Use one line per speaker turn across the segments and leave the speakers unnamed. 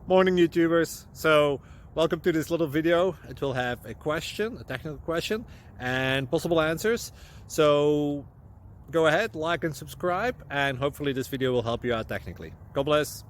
Morning YouTubers. So welcome to this little video. It will have a question, a technical question, and possible answers. So go ahead, like and subscribe, and hopefully this video will help you out technically. God bless.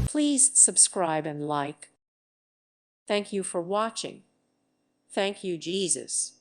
Please subscribe and like. Thank you for watching. Thank you, Jesus.